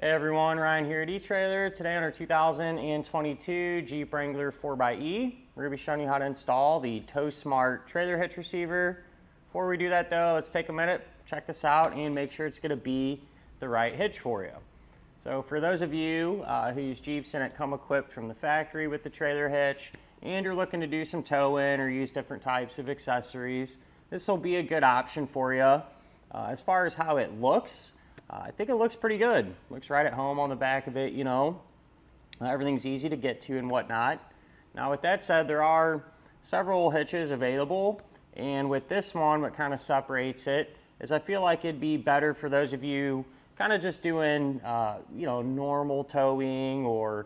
Hey everyone, Ryan here at Etrailer. Today on our 2022 Jeep Wrangler 4xe, we're going to be showing you how to install the TowSmart Trailer Hitch receiver. Before we do that though, let's take a minute, check this out, and make sure it's going to be the right hitch for you. So for those of you who use Jeeps and it come equipped from the factory with the trailer hitch, and you're looking to do some tow-in or use different types of accessories, this will be a good option for you. As far as how it looks, I think it looks pretty good. Looks right at home on the back of it, you know. Everything's easy to get to and whatnot. Now with that said, there are several hitches available, and with this one, what kind of separates it is I feel like it'd be better for those of you kind of just doing normal towing or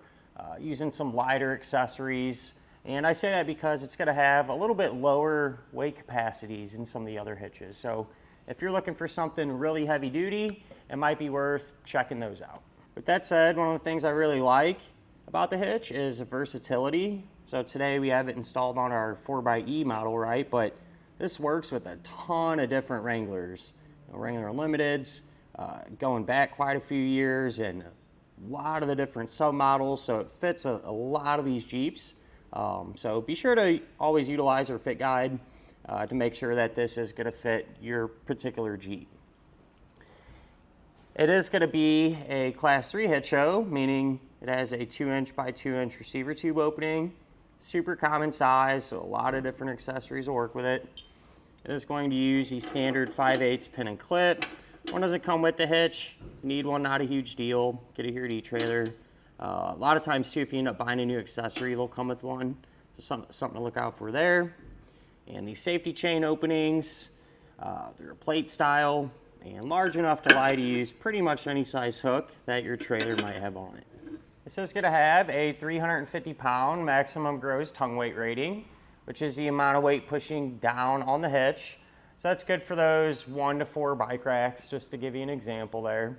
using some lighter accessories. And I say that because it's going to have a little bit lower weight capacities than some of the other hitches. So if you're looking for something really heavy duty, it might be worth checking those out. With that said, one of the things I really like about the hitch is versatility. So today we have it installed on our 4xe model, right? But this works with a ton of different Wranglers. Wrangler Limiteds, going back quite a few years, and a lot of the different submodels. So it fits a lot of these Jeeps. So be sure to always utilize our fit guide to make sure that this is going to fit your particular Jeep. It is going to be a Class 3 hitch, meaning it has a 2" by 2" receiver tube opening, super common size, so a lot of different accessories will work with it. It is going to use the standard 5/8 pin and clip. One doesn't come with the hitch. If you need one, not a huge deal. Get it here at Etrailer. A lot of times too, if you end up buying a new accessory, they'll come with one. So something to look out for there. And these safety chain openings, they're a plate style and large enough to allow you to use pretty much any size hook that your trailer might have on it. This is going to have a 350-pound maximum gross tongue weight rating, which is the amount of weight pushing down on the hitch. So that's good for those 1 to 4 bike racks, just to give you an example there.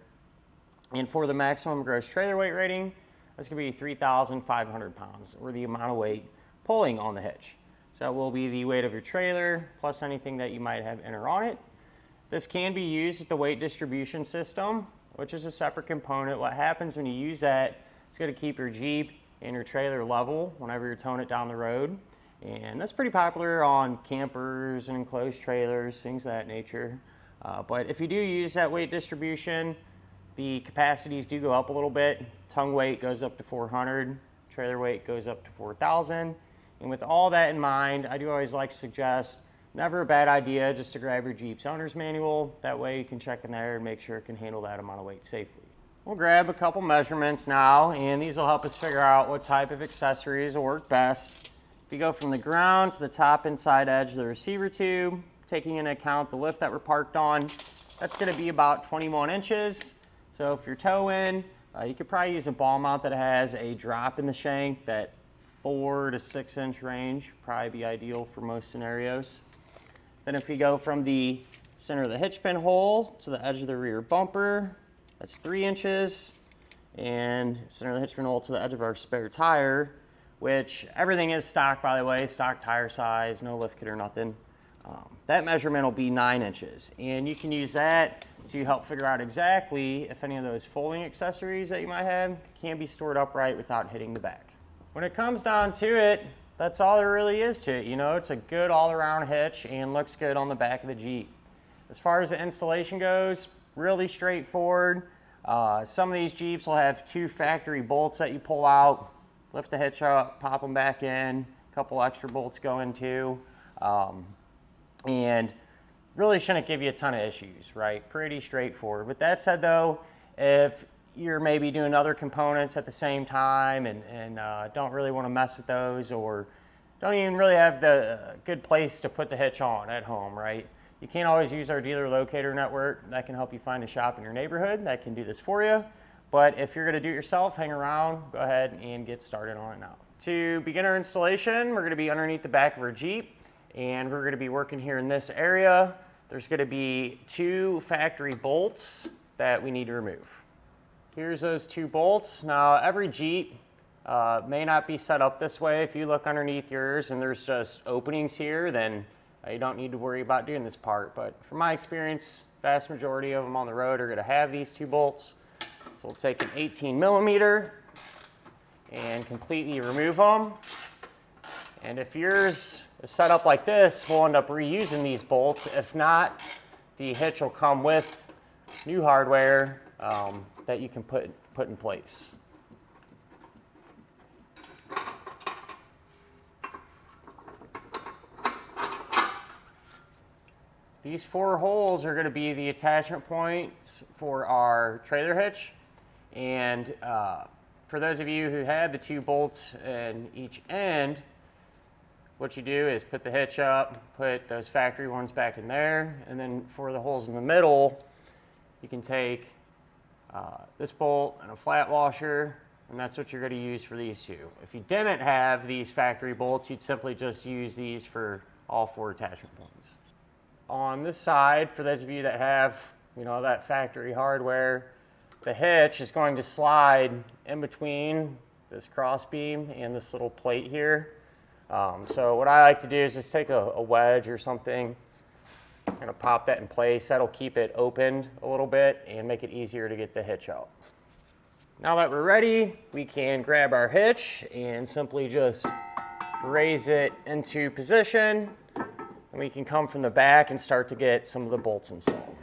And for the maximum gross trailer weight rating, that's going to be 3,500 pounds, or the amount of weight pulling on the hitch. So it will be the weight of your trailer plus anything that you might have in or on it. This can be used with the weight distribution system, which is a separate component. What happens when you use that, it's going to keep your Jeep and your trailer level whenever you're towing it down the road. And that's pretty popular on campers and enclosed trailers, things of that nature. But if you do use that weight distribution, the capacities do go up a little bit. Tongue weight goes up to 400, trailer weight goes up to 4,000. And with all that in mind, I do always like to suggest, never a bad idea just to grab your Jeep's owner's manual. That way you can check in there and make sure it can handle that amount of weight safely. We'll grab a couple measurements now, and these will help us figure out what type of accessories will work best. If you go from the ground to the top inside edge of the receiver tube, taking into account the lift that we're parked on, that's going to be about 21 inches. So if you're towing, you could probably use a ball mount that has a drop in the shank. That 4 to 6 inch range probably be ideal for most scenarios. Then if you go from the center of the hitch pin hole to the edge of the rear bumper, that's 3 inches. And center of the hitch pin hole to the edge of our spare tire, which everything is stock, by the way, stock tire size, no lift kit or nothing. That measurement will be 9 inches. And you can use that to help figure out exactly if any of those folding accessories that you might have can be stored upright without hitting the back. When it comes down to it, that's all there really is to it. You know, it's a good all-around hitch and looks good on the back of the Jeep. As far as the installation goes, really straightforward. Some of these Jeeps will have 2 factory bolts that you pull out, lift the hitch up, pop them back in, a couple extra bolts go in too. And really shouldn't give you a ton of issues, right? Pretty straightforward. With that said though, if you're maybe doing other components at the same time and don't really want to mess with those, or don't even really have the good place to put the hitch on at home, right? You can't always use our dealer locator network. That can help you find a shop in your neighborhood that can do this for you. But if you're going to do it yourself, hang around, go ahead and get started on it now. To begin our installation, we're going to be underneath the back of our Jeep, and we're going to be working here in this area. There's going to be 2 factory bolts that we need to remove. Here's those 2 bolts. Now every Jeep may not be set up this way. If you look underneath yours and there's just openings here, then you don't need to worry about doing this part. But from my experience, vast majority of them on the road are going to have these 2 bolts. So we'll take an 18mm and completely remove them. And if yours is set up like this, we'll end up reusing these bolts. If not, the hitch will come with new hardware that you can put in place. These 4 holes are going to be the attachment points for our trailer hitch. And for those of you who had the 2 bolts in each end, what you do is put the hitch up, put those factory ones back in there, and then for the holes in the middle, you can take this bolt and a flat washer, and that's what you're going to use for these 2. If you didn't have these factory bolts, you'd simply just use these for all 4 attachment points. On this side, for those of you that have, that factory hardware, the hitch is going to slide in between this cross beam and this little plate here. So what I like to do is just take a wedge or something, kind of pop that in place. That'll keep it opened a little bit and make it easier to get the hitch out. Now that we're ready, we can grab our hitch and simply just raise it into position. And we can come from the back and start to get some of the bolts installed.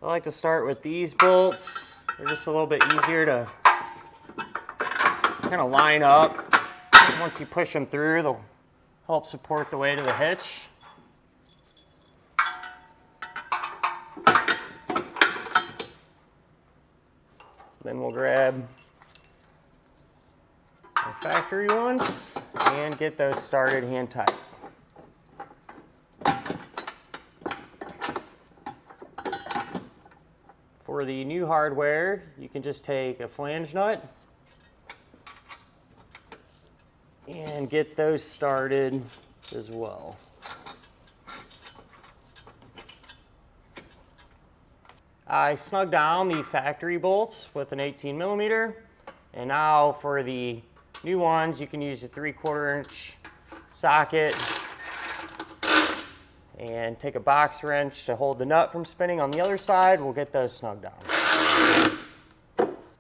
I like to start with these bolts. They're just a little bit easier to kind of line up. Once you push them through, they'll help support the weight of the hitch. Then we'll grab our factory ones and get those started hand tight. For the new hardware, you can just take a flange nut and get those started as well. I snug down the factory bolts with an 18mm, and now for the new ones, you can use a 3/4 inch socket and take a box wrench to hold the nut from spinning on the other side. We'll get those snugged down.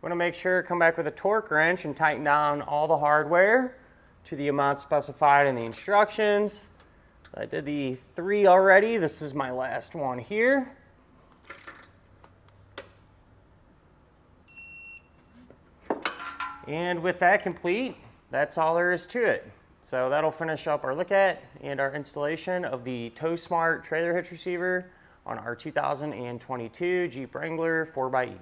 Want to make sure, come back with a torque wrench and tighten down all the hardware to the amount specified in the instructions. I did the 3 already. This is my last one here. And with that complete, that's all there is to it. So that'll finish up our look at and our installation of the TowSmart Trailer Hitch receiver on our 2022 Jeep Wrangler 4xe.